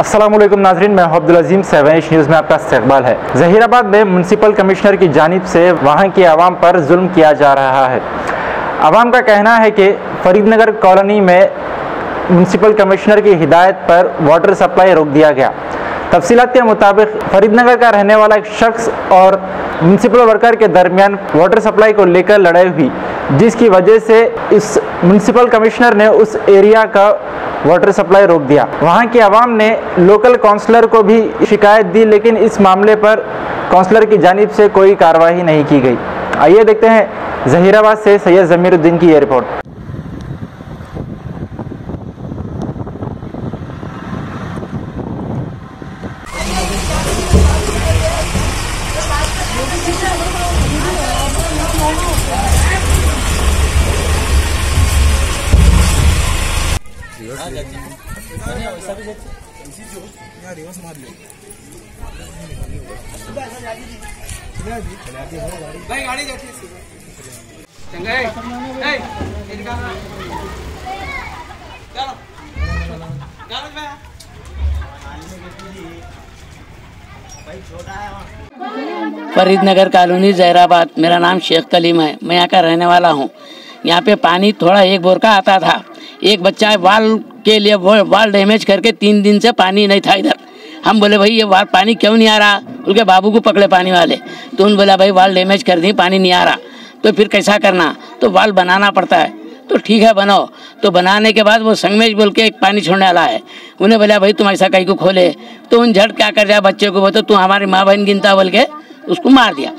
अस्सलामुअलैकुम नाज़रीन, मैं अब्दुल अजीम 7H न्यूज़ में आपका इस्तकबाल है। ज़हीराबाद में म्यूनसिपल कमिश्नर की जानिब से वहां की आवाम पर जुल्म किया जा रहा है। आवाम का कहना है कि फरीदनगर कॉलोनी में म्यूनसिपल कमिश्नर की हिदायत पर वाटर सप्लाई रोक दिया गया। तफसीलात के मुताबिक फरीदनगर का रहने वाला एक शख्स और म्यूनसिपल वर्कर के दरमियान वाटर सप्लाई को लेकर लड़ाई हुई, जिसकी वजह से इस म्यूनसिपल कमिश्नर ने उस एरिया का वाटर सप्लाई रोक दिया। वहां की आवाम ने लोकल काउंसलर को भी शिकायत दी, लेकिन इस मामले पर काउंसलर की जानिब से कोई कार्रवाई नहीं की गई। आइए देखते हैं ज़हीराबाद से सैयद ज़मीरुद्दीन की ये रिपोर्ट। भाई गाड़ी जाती है चंगा है फरीदनगर कॉलोनी ज़हीराबाद। मेरा नाम शेख कलीम है, मैं यहाँ का रहने वाला हूँ। यहाँ पे पानी थोड़ा एक बोर का आता था। एक बच्चा वाल के लिए वाल डैमेज करके 3 दिन से पानी नहीं था इधर। हम बोले भाई ये वाल पानी क्यों नहीं आ रहा, उनके बाबू को पकड़े पानी वाले, तो उन्होंने बोला भाई वाल डैमेज कर दी, पानी नहीं आ रहा। तो फिर कैसा करना, तो वाल बनाना पड़ता है। तो ठीक है बनाओ। तो बनाने के बाद वो संगमेश बोल के एक पानी छोड़ने वाला है, उन्हें बोला भाई तुम ऐसा कहीं को खोले, तो उन झट क्या कर दिया बच्चे को, बोलते तू हमारी माँ बहन गिनता बोल के उसको मार दिया।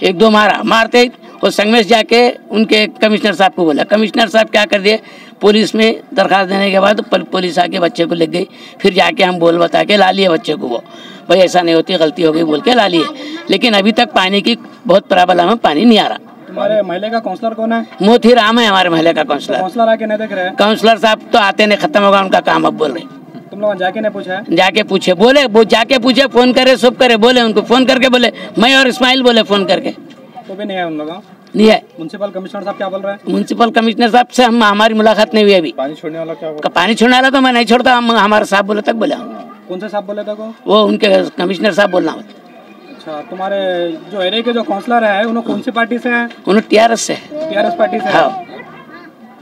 1-2 मारा, मारते वो संगमेश जाके उनके कमिश्नर साहब को बोला। कमिश्नर साहब क्या कर दिए, पुलिस में दरखास्त देने के बाद पुलिस आके बच्चे को ले गई। फिर जाके हम बोल बता के ला लिए बच्चे को, वो भाई ऐसा नहीं होती, गलती हो गई बोल के ला लिए। लेकिन अभी तक पानी की बहुत प्रॉब्लम है, पानी नहीं आ रहा। तुम्हारे महल्ले का काउंसलर कौन है? मोती राम है हमारे महल्ले का काउंसलर। काउंसलर आके नहीं देख रहे हैं? काउंसलर साहब तो आते नहीं, खत्म होगा उनका काम, अब बोल रहे। तुम लोग जाके नहीं पूछा है? जाके पूछे, बोले वो जाके पूछे, फोन करे सब करे, बोले उनको फोन करके बोले, मैं और इस्माइल बोले फोन करके, तो भी नहीं है उन लोगों? नहीं है। म्युनिसिपल कमिश्नर साहब क्या बोल रहे हैं? म्युनिसिपल कमिश्नर साहब से हमारी मुलाकात नहीं हुई अभी। पानी छोड़ने वाला क्या बोला? पानी छोड़ने वाला तो मैं नहीं छोड़ता, हमारे साहब बोले तक बोला। कौन से साहब बोले थे वो उनके कमिश्नर साहब बोलना। अच्छा, तुम्हारे जो एरिया के जो काउंसलर है उन्होंने कौन सी पार्टी से है? उन्होंने TRS से। TRS पार्टी से? हाँ।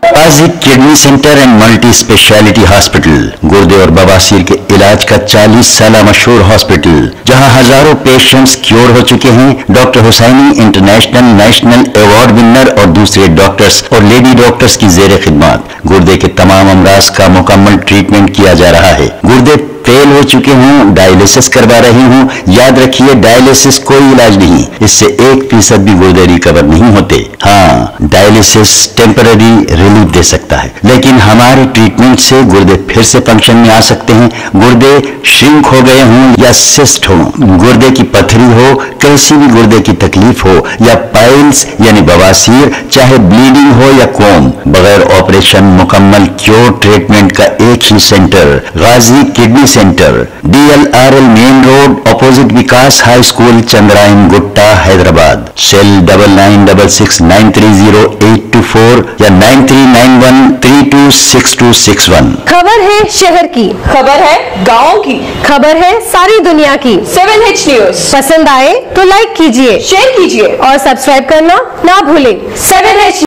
Ghazi kidney centre and multi speciality hospital, गुर्दे और बवासीर के इलाज का 40 साल मशहूर हॉस्पिटल, जहां हजारों पेशेंट्स क्योर हो चुके हैं। Doctor Husaini international national award winner और दूसरे डॉक्टर्स और लेडी डॉक्टर्स की जेर खिदमत गुर्दे के तमाम अमराज का मुकम्मल ट्रीटमेंट किया जा रहा है। गुर्दे फेल हो चुके हों, डायलिसिस करवा रही हूँ, याद रखिए डायलिसिस कोई इलाज नहीं, इससे 1% भी गुर्दे रिकवर नहीं होते। हाँ, डायलिसिस टेम्पररी रिलीफ दे सकता है, लेकिन हमारे ट्रीटमेंट से गुर्दे फिर से फंक्शन में आ सकते हैं। गुर्दे श्रिंक हो गए हों या सिस्ट हो, गुर्दे की पथरी हो, कैसी भी गुर्दे की तकलीफ हो, या पाइल्स यानी बवासीर, चाहे ब्लीडिंग हो या कोम, बगैर ऑपरेशन मुकम्मल क्योर ट्रीटमेंट का एक ही centre, Ghazi kidney centre, DLRL main road, opposite Vikas high school, Chandrayan Gutta, Hyderabad. Cell 9966930824 या 9391326261। खबर है शहर की, खबर है गाँव की, खबर है सारी दुनिया की। 7H न्यूज़ पसंद आए तो लाइक कीजिए, शेयर कीजिए और सब्सक्राइब करना ना भूलें। 7H